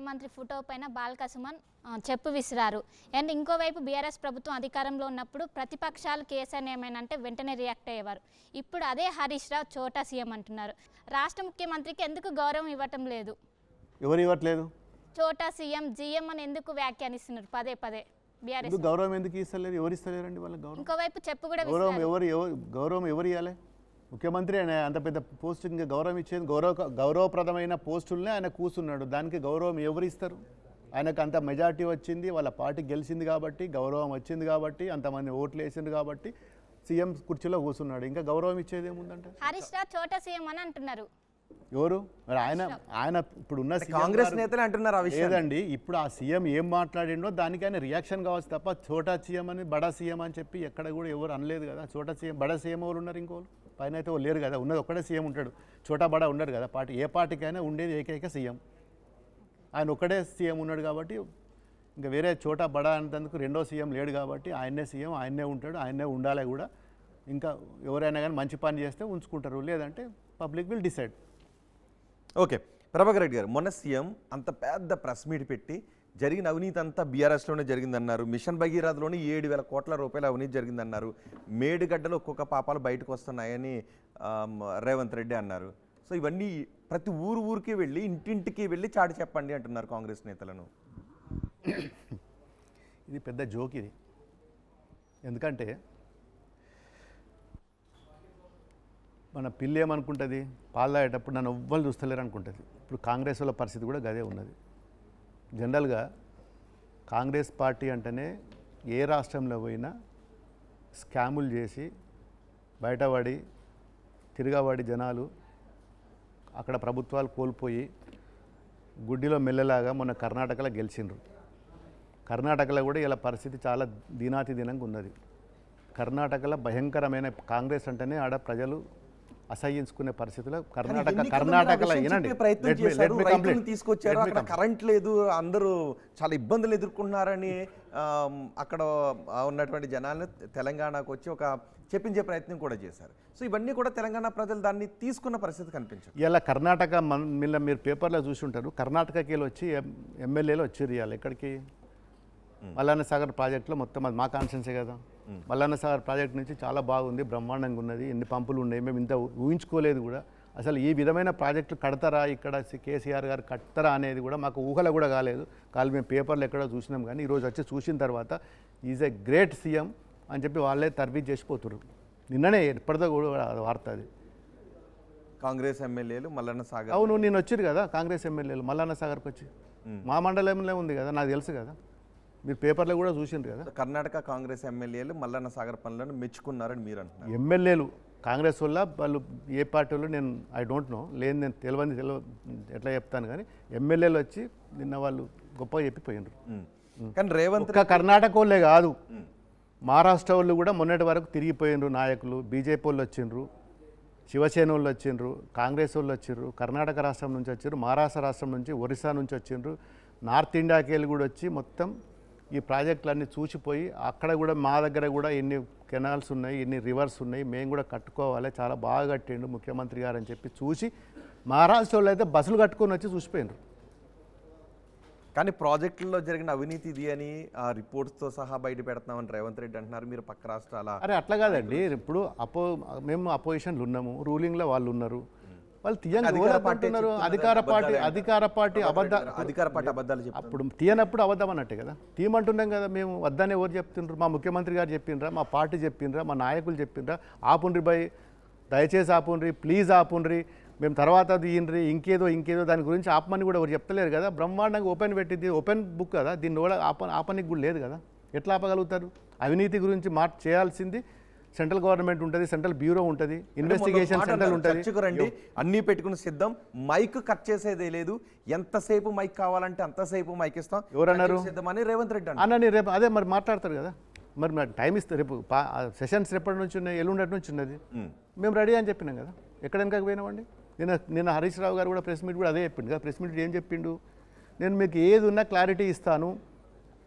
ముఖ్యమంత్రి ఫోటో పైన బాల్క సుమన్ చెప్పు విసిరారు. అండ్ ఇంకోవైపు బీఆర్ఎస్ ప్రభుత్వం అధికారంలో ఉన్నప్పుడు ప్రతిపక్షాలు కేసీఆర్ ఏమైనా అంటే వెంటనే రియాక్ట్ అయ్యేవారు. ఇప్పుడు అదే హరీష్ రావు చోటా సీఎం అంటున్నారు. రాష్ట్ర ముఖ్యమంత్రికి ఎందుకు గౌరవం ఇవ్వటం లేదు? ఎవరు ఇవ్వట్లేదు? చోటా సీఎం జీఎం అని ఎందుకు వ్యాఖ్యానిస్తున్నారు పదే పదే? బీఆర్ఎస్ గౌరవం ఎందుకు ఇస్తలేరు? ఎవరు ఇస్తలేరండి వాళ్ళకి గౌరవం? ఇంకోవైపు చెప్పు కూడా గౌరవం ఎవరు ఇవ్వాలి? ముఖ్యమంత్రి ఆయన అంత పెద్ద పోస్ట్ ఇంకా గౌరవం ఇచ్చేది గౌరవప్రదమైన పోస్టులనే ఆయన కూర్చున్నాడు. దానికి గౌరవం ఎవరు ఇస్తారు? ఆయనకు అంత మెజార్టీ వచ్చింది, వాళ్ళ పార్టీ గెలిచింది కాబట్టి, గౌరవం వచ్చింది కాబట్టి, అంతమంది ఓట్లు వేసింది కాబట్టి సీఎం కుర్చీలో కూర్చున్నాడు. ఇంకా గౌరవం ఇచ్చేది ఏముందంటే? హరీష్ రావు చోటా సీఎం అని అంటున్నారు. ఎవరు మరి? ఆయన ఇప్పుడు ఉన్న కాంగ్రెస్ నేతలు అంటున్నారు. లేదండి, ఇప్పుడు ఆ సీఎం ఏం మాట్లాడిండో దానికి ఆయన రియాక్షన్ కావచ్చు తప్ప చోటా సీఎం అని బడా సీఎం అని చెప్పి ఎక్కడ కూడా ఎవరు అనలేదు కదా. చోటా సీఎం బడా సీఎం ఎవరు ఉన్నారు? ఇంకోళ్ళు పైన అయితే లేరు కదా. ఉన్నది ఒక్కడే సీఎం ఉంటాడు, చోటా బడా ఉండడు కదా. పార్టీ ఏ పార్టీకైనా ఉండేది ఏకైక సీఎం. ఆయన ఒక్కడే సీఎం ఉన్నాడు కాబట్టి ఇంకా వేరే చోటా బడా అనేందుకు రెండో సీఎం లేడు కాబట్టి ఆయన్నే సీఎం, ఆయన్నే ఉంటాడు, ఆయన్నే ఉండాలి కూడా. ఇంకా ఎవరైనా కానీ మంచి పని చేస్తే ఉంచుకుంటారు, లేదంటే public will decide. Okay, Prabhakar Reddy గారు, మొన్న సీఎం అంత పెద్ద ప్రెస్ మీట్ పెట్టి జరిగిన అవినీతి అంతా బీఆర్ఎస్లోనే జరిగిందన్నారు. మిషన్ భగీరథలోని 7,000 కోట్ల రూపాయల అవినీతి జరిగిందన్నారు. మేడిగడ్డలో ఒక్కొక్క పాపాలు బయటకు వస్తున్నాయని రేవంత్ రెడ్డి అన్నారు. సో ఇవన్నీ ప్రతి ఊరికి వెళ్ళి ఇంటింటికి వెళ్ళి చాటి చెప్పండి అంటున్నారు కాంగ్రెస్ నేతలను. ఇది పెద్ద జోక్ ఇది. ఎందుకంటే మన పిల్లి ఏమనుకుంటుంది, పాలు తాగేటప్పుడు నన్ను ఎవ్వరు చూస్తలేరు అనుకుంటుంది. ఇప్పుడు కాంగ్రెస్ వాళ్ళ పరిస్థితి కూడా గదే ఉన్నది. జనరల్గా కాంగ్రెస్ పార్టీ అంటేనే ఏ రాష్ట్రంలో పోయినా స్కాములు చేసి బయటపడి తిరగబడి జనాలు అక్కడ ప్రభుత్వాలు కోల్పోయి గుడ్డిలో మెల్లలాగా మొన్న కర్ణాటకలో గెలిచిండ్రు. కర్ణాటకలో కూడా ఇలా పరిస్థితి చాలా దీనాతిదీనంగా ఉన్నది. కర్ణాటకలో భయంకరమైన కాంగ్రెస్ అంటేనే ఆడ ప్రజలు అసహ్యించుకునే పరిస్థితిలో కర్ణాటకలో తీసుకొచ్చారు. అక్కడ కరెంట్ లేదు, అందరూ చాలా ఇబ్బందులు ఎదుర్కొన్నారని అక్కడ ఉన్నటువంటి జనాలను తెలంగాణకు వచ్చి ఒక చెప్పించే ప్రయత్నం కూడా చేశారు. సో ఇవన్నీ కూడా తెలంగాణ ప్రజలు దాన్ని తీసుకున్న పరిస్థితి కనిపించదు. ఇలా కర్ణాటక మీరు పేపర్లో చూసి ఉంటారు, కర్ణాటకకి వచ్చి ఎమ్మెల్యేలు వచ్చారు. ఇవాళ ఎక్కడికి? మల్లన్న సాగర్ ప్రాజెక్టులో మొత్తం అది మా కాన్స్టిట్యున్సీ కదా. మల్లన్న సాగర్ ప్రాజెక్ట్ నుంచి చాలా బాగుంది, బ్రహ్మాండంగా ఉన్నది, ఎన్ని పంపులు ఉన్నాయి, మేము ఇంత ఊహించుకోలేదు కూడా. అసలు ఈ విధమైన ప్రాజెక్టులు కడతారా ఇక్కడ కేసీఆర్ గారు కడతారా అనేది కూడా మాకు ఊహలో కూడా కాలేదు. మేము పేపర్లు ఎక్కడో చూసినాం, కానీ ఈరోజు వచ్చి చూసిన తర్వాత ఈజ్ ఎ గ్రేట్ సీఎం అని చెప్పి వాళ్ళే తర్బీజ్ చేసిపోతున్నారు. నిన్ననే ఎప్పటిదో కూడా వార్త అది. కాంగ్రెస్ ఎమ్మెల్యేలు మల్లన్న సాగర్, అవును నేను వచ్చారు కదా కాంగ్రెస్ ఎమ్మెల్యేలు మల్లన్న సాగర్కి వచ్చి, మా మండలంలో ఉంది కదా, నాకు తెలుసు కదా, మీరు పేపర్లో కూడా చూసిండ్రు కదా. కర్ణాటక కాంగ్రెస్ ఎమ్మెల్యేలు మల్లన్న సాగర్ పనులను మెచ్చుకున్నారని మీరు అంటున్నారు. ఎమ్మెల్యేలు కాంగ్రెస్ వల్ల వాళ్ళు ఏ పార్టీ వాళ్ళు నేను ఐ డోంట్ నో, లేదు నేను తెలియదు ఎట్లా చెప్తాను, కానీ ఎమ్మెల్యేలు వచ్చి నిన్న వాళ్ళు గొప్పగా చెప్పిపోయినారు. కానీ రేవంత్ కర్ణాటక వాళ్ళే కాదు, మహారాష్ట్ర వాళ్ళు కూడా మొన్నటి వరకు తిరిగిపోయినరు నాయకులు. బీజేపీ వాళ్ళు వచ్చిండ్రు, శివసేన వాళ్ళు వచ్చిండ్రు, కాంగ్రెస్ వాళ్ళు వచ్చిండ్రు, కర్ణాటక రాష్ట్రం నుంచి వచ్చిండ్రు, మహారాష్ట్ర రాష్ట్రం నుంచి, ఒరిస్సా నుంచి వచ్చిండ్రు, నార్త్ ఇండియాకి వెళ్ళి కూడా వచ్చి మొత్తం ఈ ప్రాజెక్టులన్నీ చూసిపోయి అక్కడ కూడా మా దగ్గర కూడా ఎన్ని కెనాల్స్ ఉన్నాయి, ఎన్ని రివర్స్ ఉన్నాయి, మేము కూడా కట్టుకోవాలి, చాలా బాగా కట్టిండు ముఖ్యమంత్రి గారు అని చెప్పి చూసి మహారాష్ట్ర వాళ్ళు అయితే బస్సులు కట్టుకొని వచ్చి చూసిపోయినారు. కానీ ప్రాజెక్టుల్లో జరిగిన అవినీతి ఇది అని ఆ రిపోర్ట్స్తో సహా బయట పెడుతున్నామని రేవంత్ రెడ్డి అంటున్నారు. మీరు పక్క రాష్ట్రాల అరే అట్లా కాదండి, ఇప్పుడు మేము అపోజిషన్లు ఉన్నాము, రూలింగ్లో వాళ్ళు ఉన్నారు, వాళ్ళు తీయనప్పుడు అబద్ధాలు అప్పుడు తీయనప్పుడు అబద్ధం అన్నట్టే కదా. తీయమంటున్నాం కదా మేము, వద్దని ఎవరు చెప్తుండ్రు? మా ముఖ్యమంత్రి గారు చెప్పిండ్రా, మా పార్టీ చెప్పిండ్రా, మా నాయకులు చెప్పిండ్రా, ఆపుండ్రి భయ్, దయచేసి ఆపుండ్రి, ప్లీజ్ ఆపుండ్రి, మేము తర్వాత తీయండ్రి, ఇంకేదో దాని గురించి ఆపమని కూడా ఎవరు చెప్తలేరు కదా. బ్రహ్మాండంగా ఓపెన్ పెట్టింది, ఓపెన్ బుక్ కదా, దీన్ని కూడా ఆపనికి కూడా లేదు కదా. ఎట్లా ఆపగలుగుతారు? అవినీతి గురించి చేయాల్సింది సెంట్రల్ గవర్నమెంట్ ఉంటుంది, సెంట్రల్ బ్యూరో ఉంటుంది, ఇన్వెస్టిగేషన్ సెంటర్ ఉంటుంది, అన్నీ పెట్టుకుని సిద్ధం. మైక్ కట్ చేసేదే లేదు, ఎంతసేపు మైక్ కావాలంటే అంతసేపు మైక్ ఇస్తాం. ఎవరన్నారు? సిద్ధమని రేవంత్ రెడ్డి అన్న రేపు అదే మరి మాట్లాడతారు కదా, మరి టైం ఇస్తే రేపు సెషన్స్ ఎప్పటి నుంచి ఉన్నాయి, ఎల్లుండటి నుంచి ఉన్నది, మేము రెడీ అని చెప్పినాం కదా. ఎక్కడెనక పోయినామండి? నిన్న హరీష్ రావు గారు కూడా ప్రెస్ మీట్ కూడా అదే చెప్పిండు కదా. ప్రెస్ మీట్ ఏం చెప్పిండు? నేను మీకు ఏది ఉన్నా క్లారిటీ ఇస్తాను,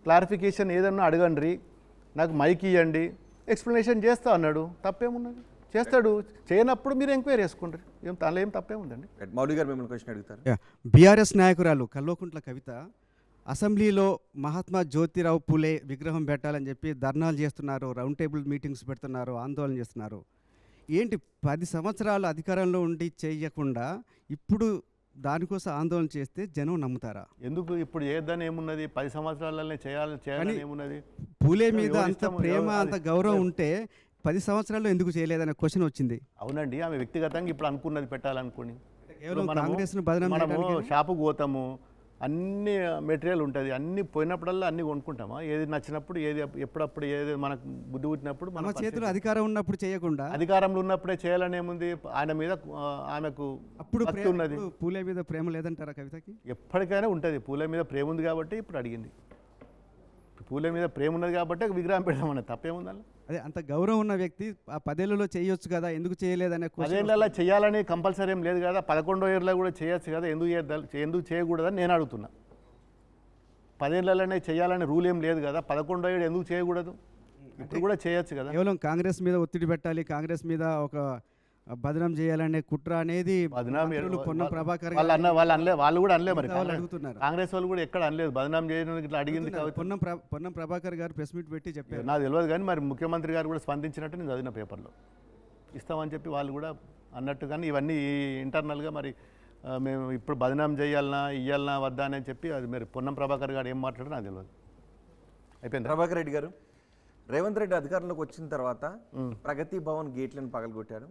క్లారిఫికేషన్ ఏదన్నా అడగండి, నాకు మైక్ ఇవ్వండి, ఎక్స్ప్లెనేషన్ చేస్తా అన్నాడు. తప్పేమున్నది? చేస్తాడు. చేయనప్పుడు మీరు ఎంక్వైరీ చేసుకుంటారు. దానిలో ఏం తప్పే ఉందండి. మౌలి గారు మిమ్మల్ని క్వశ్చన్ అడుగుతారు. బీఆర్ఎస్ నాయకురాలు కల్వకుంట్ల కవిత అసెంబ్లీలో మహాత్మా జ్యోతిరావు పూలే విగ్రహం పెట్టాలని చెప్పి ధర్నాలు చేస్తున్నారు, రౌండ్ టేబుల్ మీటింగ్స్ పెడుతున్నారు, ఆందోళన చేస్తున్నారు. ఏంటి 10 సంవత్సరాలు అధికారంలో ఉండి చేయకుండా ఇప్పుడు దానికోసం ఆందోళన చేస్తే జనం నమ్ముతారా? ఎందుకు ఇప్పుడు చేద్దాని ఏమున్నది? 10 సంవత్సరాలనే చేయాలని ఏమున్నది? పూలే మీద ఎవరి అంత ఇష్టం, ప్రేమ ఎవరు- అంత గౌరవం ఉంటే 10 సంవత్సరాల్లో ఎందుకు చేయలేదనే క్వశ్చన్ వచ్చింది. అవునండి, ఆమె వ్యక్తిగతంగా ఇప్పుడు అనుకున్నది పెట్టాలని. కేవలం మనము కాంగ్రెస్ను బదనాం చేయడానికేనా? షాపుకు పోతాము, అన్ని మెటీరియల్ ఉంటుంది, అన్ని పోయినప్పుడల్లా అన్ని కొనుక్కుంటామా? ఏది నచ్చినప్పుడు, ఏది ఎప్పుడప్పుడు, ఏది మనకు బుద్ధి పుట్టినప్పుడు మన మన చేతిలో అధికారం ఉన్నప్పుడు చేయకుండా అధికారంలో ఉన్నప్పుడే చేయాలని ఏముంది? ఆయన మీద ఆమెకు అప్పుడు భక్తి ఉన్నది. అప్పుడు పూలే మీద ప్రేమ లేదంటారా కవితకి? ఎప్పటికైనా ఉంటుంది. పూల మీద ప్రేమ ఉంది కాబట్టి ఇప్పుడు అడిగింది. పూల మీద ప్రేమ ఉన్నది కాబట్టి విగ్రహం పెడదామన్నది తప్పేముందని. అదే అంత గౌరవం ఉన్న వ్యక్తి ఆ 10 ఏళ్లలో చేయొచ్చు కదా, ఎందుకు చేయలేదనే క్వశ్చన్. అదేళ్ళ చేయాలని కంపల్సరీ ఏం లేదు కదా. 11వ ఏళ్ళలో కూడా చేయొచ్చు కదా, ఎందుకు చేయకూడదని నేను అడుగుతున్నా. 10 ఏళ్ళలోనే చేయాలని రూల్ ఏం లేదు కదా, 11వ ఏడు ఎందుకు చేయకూడదు? ఇప్పుడు కూడా చేయొచ్చు కదా. కేవలం కాంగ్రెస్ మీద ఒత్తిడి పెట్టాలి, కాంగ్రెస్ మీద ఒక బదనాం చేయాలనే కుట్ర అనేది మంత్రులు పొన్నం ప్రభాకర్ గారు వాళ్ళు కూడా అనలే మరి. మిగతా వాళ్ళు అడుగుతున్నారు. కాంగ్రెస్ వాళ్ళు కూడా ఎక్కడ అనలేదు బదనాం చేయడానికి ఇట్లా అడిగింది కాబట్టి. పొన్నం ప్రభాకర్ గారు ప్రెస్ మీట్ పెట్టి చెప్పారు. నాకు తెలియదు కానీ మరి ముఖ్యమంత్రి గారు కూడా స్పందించినట్టు నేను చదివిన పేపర్లో. ఇస్తామని చెప్పి వాళ్ళు కూడా అన్నట్టు. కానీ ఇవన్నీ ఇంటర్నల్గా మరి మేము ఇప్పుడు బదనాం చేయాలన్నా ఇయ్యాలన్నా వద్దా అని చెప్పి అది మరి పొన్నం ప్రభాకర్ గారు ఏం మాట్లాడారో నాకు తెలియదు. అయిపోయింది. ప్రభాకర్ రెడ్డి గారు, రేవంత్ రెడ్డి అధికారంలోకి వచ్చిన తర్వాత ప్రగతి భవన్ గేట్లను పగలగొట్టారు,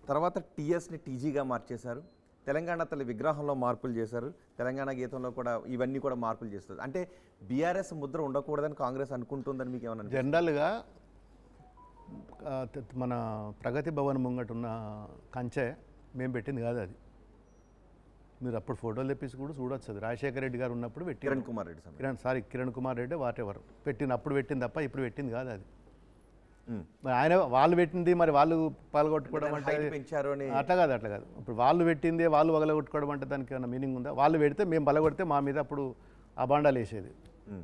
తర్వాత టీఎస్ని టీజీగా మార్చేశారు, తెలంగాణ తల్లి విగ్రహంలో మార్పులు చేశారు, తెలంగాణ గీతంలో కూడా ఇవన్నీ కూడా మార్పులు చేస్తారు. అంటే బీఆర్ఎస్ ముద్ర ఉండకూడదని కాంగ్రెస్ అనుకుంటుందని మీకు ఏమన్నా? జనరల్గా మన ప్రగతి భవన్ ముంగట ఉన్న కంచె మేము పెట్టింది కాదు. అది మీరు అప్పుడు ఫోటోలు తెప్పించి కూడా చూడొచ్చు. అది రాజశేఖర రెడ్డి గారు ఉన్నప్పుడు పెట్టి కిరణ్ కుమార్ రెడ్డి కిరణ్ కుమార్ రెడ్డి వాటెవరు అప్పుడు పెట్టింది తప్ప ఇప్పుడు పెట్టింది కాదు అది. మరి ఆయన వాళ్ళు పెట్టింది మరి వాళ్ళు పగలగొట్టుకోవడం అంటే పెంచారు అని అట్లా కాదు. ఇప్పుడు వాళ్ళు పెట్టిందే వాళ్ళు పగలగొట్టుకోవడం అంటే దానికి ఏమైనా మీనింగ్ ఉందా? వాళ్ళు పెడితే మేము పగలగొడితే మా మీద అప్పుడు అబాండాలు వేసేది.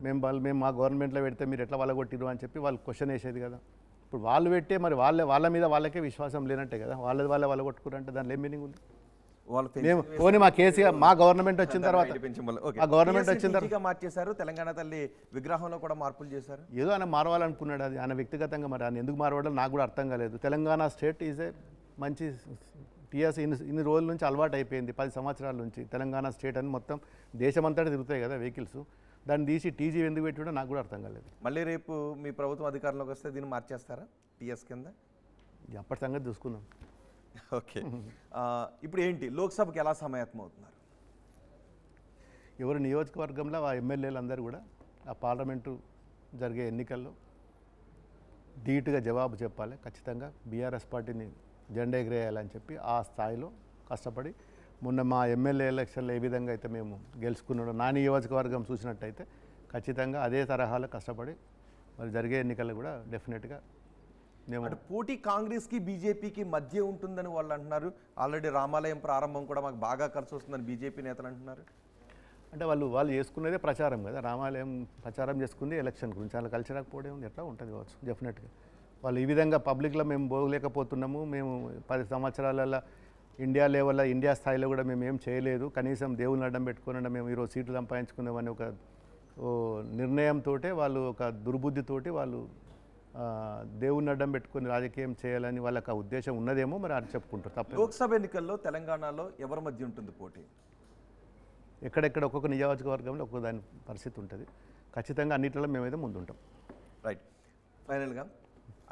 మేము మా గవర్నమెంట్లో పెడితే మీరు ఎట్లా పగలగొట్టిరు అని చెప్పి వాళ్ళు క్వశ్చన్ వేసేది కదా. ఇప్పుడు వాళ్ళు పెట్టే మరి వాళ్ళ మీద వాళ్ళకే విశ్వాసం లేనట్టే కదా. వాళ్ళ పగలగొట్టుకురంటే దానిలో ఏం మీనింగ్ ఉంది? మేము పోనీ మా కేసీఆర్ మా గవర్నమెంట్ వచ్చిన తర్వాత ఆ గవర్నమెంట్ వచ్చిన తర్వాత మార్చేశారు, తెలంగాణ తల్లి విగ్రహంలో కూడా మార్పులు చేశారు. ఏదో ఆయన మారవాలనుకున్నాడు. అది ఆయన వ్యక్తిగతంగా మరి ఆయన ఎందుకు మారవాడో నాకు కూడా అర్థం కాలేదు. తెలంగాణ స్టేట్ ఈజ్ ఏ మంచి టీఆర్ఎస్ ఇన్ని రోజుల నుంచి అలవాటు అయిపోయింది. 10 సంవత్సరాల నుంచి తెలంగాణ స్టేట్ అని మొత్తం దేశమంతటా తిరుగుతాయి కదా వెహికల్స్. దాన్ని తీసి టీజీ ఎందుకు పెట్టాడో నాకు కూడా అర్థం కాలేదు. మళ్ళీ రేపు మీ ప్రభుత్వం అధికారంలోకి వస్తే దీన్ని మార్చేస్తారా టీఎస్ కింద? అప్పటి సంగతి చూసుకుందాం. ఓకే, ఇప్పుడు ఏంటి లోక్సభకి ఎలా సమాయత్తం అవుతున్నారు? ఎవరు నియోజకవర్గంలో ఆ ఎమ్మెల్యేలు అందరూ కూడా ఆ పార్లమెంటు జరిగే ఎన్నికల్లో ధీటుగా జవాబు చెప్పాలి. ఖచ్చితంగా బీఆర్ఎస్ పార్టీని జెండా ఎగిరేయాలని చెప్పి ఆ స్థాయిలో కష్టపడి మొన్న మా ఎమ్మెల్యే ఎలక్షన్లో ఏ విధంగా అయితే మేము గెలుచుకున్నాడో నా నియోజకవర్గం చూసినట్టయితే ఖచ్చితంగా అదే తరహాలో కష్టపడి మరి జరిగే ఎన్నికల్లో కూడా డెఫినెట్గా మేము అంటే పోటీ కాంగ్రెస్కి బీజేపీకి మధ్య ఉంటుందని వాళ్ళు అంటున్నారు. ఆల్రెడీ రామాలయం ప్రారంభం కూడా మాకు బాగా ఖర్చు వస్తుందని బీజేపీ నేతలు అంటున్నారు. అంటే వాళ్ళు చేసుకునేదే ప్రచారం కదా. రామాలయం ప్రచారం చేసుకుంది ఎలక్షన్ గురించి. వాళ్ళు కలిసి రాకపోవడం ఉంది, ఎట్లా ఉంటుంది కావచ్చు డెఫినెట్గా. వాళ్ళు ఈ విధంగా పబ్లిక్లో మేము పోలేకపోతున్నాము, మేము 10 సంవత్సరాలలో ఇండియా లెవెల్లో ఇండియా స్థాయిలో కూడా మేము ఏం చేయలేదు, కనీసం దేవుని అడ్డం పెట్టుకుని మేము ఈరోజు సీట్లు సంపాదించుకుందామని ఒక నిర్ణయంతో వాళ్ళు ఒక దుర్బుద్ధితోటి వాళ్ళు దేవుని అడ్డం పెట్టుకుని రాజకీయం చేయాలని వాళ్ళకి ఆ ఉద్దేశం ఉన్నదేమో మరి అది చెప్పుకుంటారు. తప్ప లోక్సభ ఎన్నికల్లో తెలంగాణలో ఎవరి మధ్య ఉంటుంది పోటీ? ఎక్కడెక్కడ ఒక్కొక్క నియోజకవర్గంలో ఒక్కొక్క దాని పరిస్థితి ఉంటుంది. ఖచ్చితంగా అన్నింటిలో మేమైతే ముందుంటాం. రైట్. ఫైనల్గా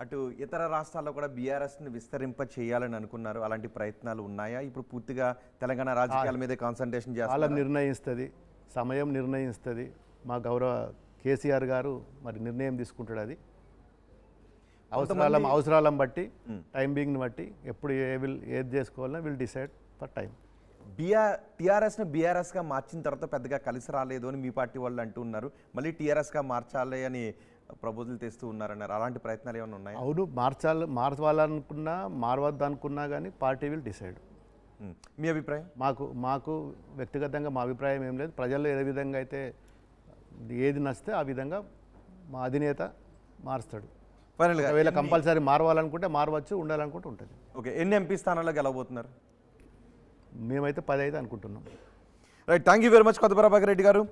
అటు ఇతర రాష్ట్రాల్లో కూడా బీఆర్ఎస్ని విస్తరింప చేయాలని అనుకున్నారు, అలాంటి ప్రయత్నాలు ఉన్నాయా? ఇప్పుడు పూర్తిగా తెలంగాణ రాజకీయాల మీదే కాన్సన్ట్రేషన్ చేయాలి. కాలం నిర్ణయిస్తుంది, సమయం నిర్ణయిస్తుంది. మా గౌరవ కేసీఆర్ గారు మరి నిర్ణయం తీసుకుంటాడు. అది అవసరాలను బట్టి టైం బీయింగ్ని బట్టి ఎప్పుడు ఏది చేసుకోవాలన్నా విల్ డిసైడ్ ఫర్ టైం. టీఆర్ఎస్ను బీఆర్ఎస్గా మార్చిన తర్వాత పెద్దగా కలిసి రాలేదు అని మీ పార్టీ వాళ్ళు అంటూ ఉన్నారు. మళ్ళీ టీఆర్ఎస్గా మార్చాలి అని ప్రపోజల్ తెస్తూ ఉన్నారన్నారు. అలాంటి ప్రయత్నాలు ఏమైనా ఉన్నాయి? అవును, మార్చాలనుకున్నా మారవద్దు అనుకున్నా కానీ పార్టీ విల్ డిసైడ్. మీ అభిప్రాయం? మాకు వ్యక్తిగతంగా మా అభిప్రాయం ఏం లేదు. ప్రజల్లో ఏ విధంగా అయితే ఏది నచ్చితే ఆ విధంగా మా అధినేత మారుస్తాడు. ఫైనల్గా ఒకవేళ కంపల్సరీ మారవాలనుకుంటే మారవచ్చు, ఉండాలనుకుంటే ఉంటుంది. ఓకే, ఎన్ని ఎంపీ స్థానాల్లో గెలవబోతున్నారు? మేమైతే 10 అయితే అనుకుంటున్నాం. Right, thank you very much కొత్త ప్రభాకర్ రెడ్డి గారు.